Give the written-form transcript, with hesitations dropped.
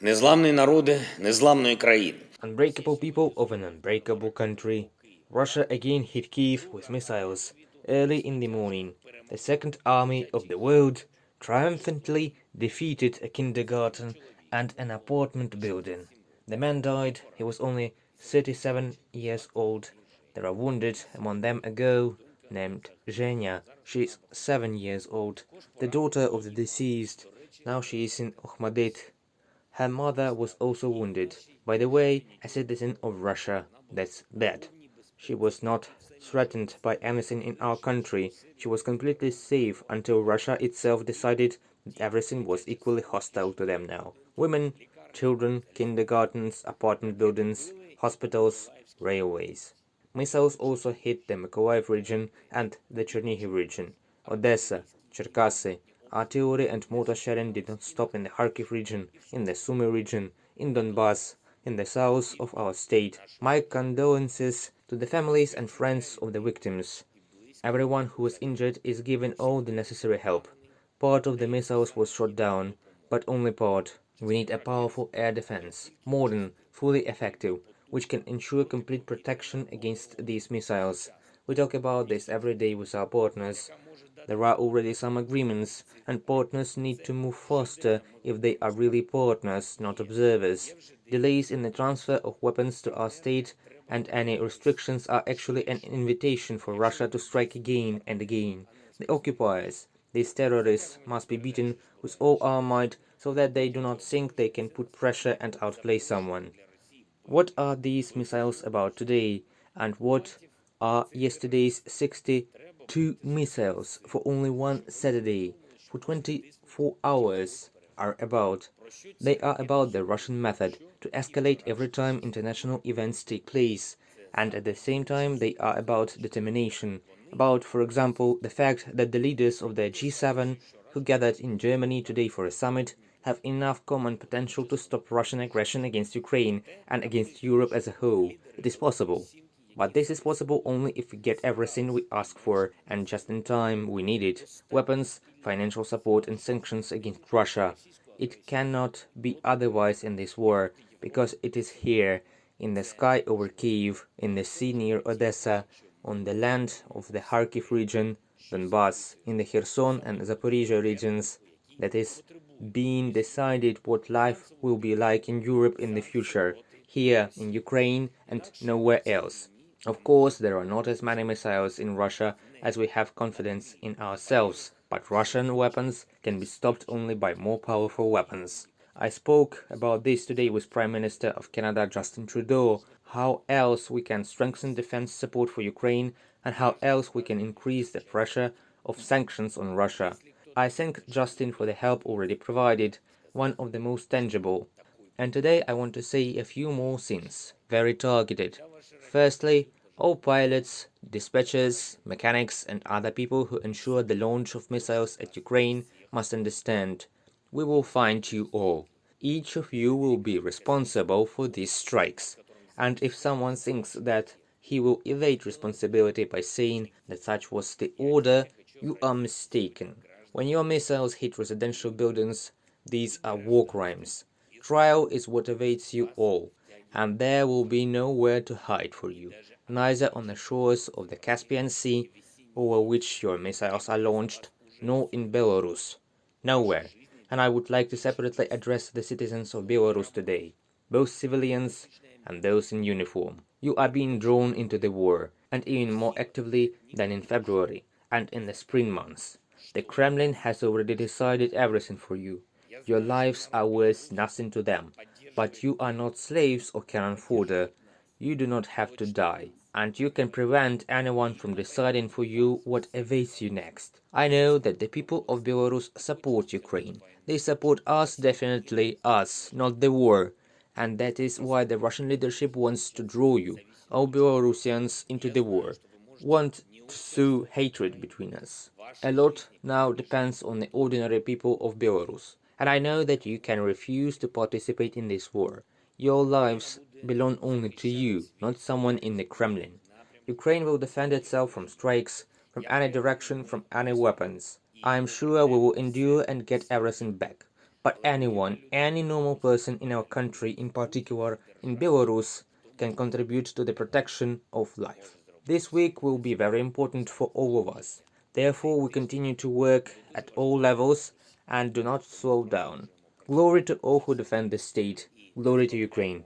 Незламні народи незламної країни. Unbreakable people of an unbreakable country. Russia again hit Kiev with missiles. Early in the morning, the Second Army of the world triumphantly defeated a kindergarten and an apartment building. The man died, he was only 37 years old. There are wounded among them a girl named Zhenya. She is 7 years old, the daughter of the deceased. Now she is in Okhmadit. Her mother was also wounded, by the way, a citizen of Russia. That's bad. She was not threatened by anything in our country. She was completely safe until Russia itself decided that everything was equally hostile to them now. Women, children, kindergartens, apartment buildings, hospitals, railways. Missiles also hit the Mykolaiv region and the Chernihiv region. Odessa, Cherkasy, artillery and mortar shelling did not stop in the Kharkiv region, in the Sumy region, in Donbass, in the south of our state. My condolences to the families and friends of the victims. Everyone who was injured is given all the necessary help. Part of the missiles was shot down, but only part. We need a powerful air defense, modern, fully effective, which can ensure complete protection against these missiles. We talk about this every day with our partners. There are already some agreements, and partners need to move faster if they are really partners, not observers. Delays in the transfer of weapons to our state and any restrictions are actually an invitation for Russia to strike again and again. The occupiers, these terrorists, must be beaten with all our might so that they do not think they can put pressure and outplay someone. What are these missiles about today, and what are yesterday's 62 missiles for only one Saturday, for 24 hours, are about? They are about the Russian method to escalate every time international events take place, and at the same time they are about determination, about, for example, the fact that the leaders of the G7 who gathered in Germany today for a summit have enough common potential to stop Russian aggression against Ukraine and against Europe as a whole. It is possible. But this is possible only if we get everything we ask for, and just in time we need it. Weapons, financial support and sanctions against Russia. It cannot be otherwise in this war, because it is here, in the sky over Kiev, in the sea near Odessa, on the land of the Kharkiv region, Donbass, in the Kherson and Zaporizhia regions, that is being decided what life will be like in Europe in the future, here in Ukraine and nowhere else. Of course, there are not as many missiles in Russia as we have confidence in ourselves, but Russian weapons can be stopped only by more powerful weapons. I spoke about this today with Prime Minister of Canada Justin Trudeau, how else we can strengthen defense support for Ukraine and how else we can increase the pressure of sanctions on Russia. I thank Justin for the help already provided, one of the most tangible. And today I want to say a few more things, very targeted. Firstly, all pilots, dispatchers, mechanics and other people who ensure the launch of missiles at Ukraine must understand. We will find you all. Each of you will be responsible for these strikes. And if someone thinks that he will evade responsibility by saying that such was the order, you are mistaken. When your missiles hit residential buildings, these are war crimes. Trial is what awaits you all, and there will be nowhere to hide for you, neither on the shores of the Caspian Sea, over which your missiles are launched, nor in Belarus. Nowhere. And I would like to separately address the citizens of Belarus today, both civilians and those in uniform. You are being drawn into the war, and even more actively than in February and in the spring months. The Kremlin has already decided everything for you. Your lives are worth nothing to them, but you are not slaves or cannon fodder. You do not have to die, and you can prevent anyone from deciding for you what awaits you next. I know that the people of Belarus support Ukraine. They support us, definitely us, not the war. And that is why the Russian leadership wants to draw you, all Belarusians, into the war, want to sow hatred between us. A lot now depends on the ordinary people of Belarus, and I know that you can refuse to participate in this war. Your lives belong only to you, not someone in the Kremlin. Ukraine will defend itself from strikes, from any direction, from any weapons. I am sure we will endure and get everything back. but anyone, any normal person in our country, in particular in Belarus, can contribute to the protection of life. This week will be very important for all of us. Therefore, we continue to work at all levels and do not slow down. Glory to all who defend the state. Glory to Ukraine.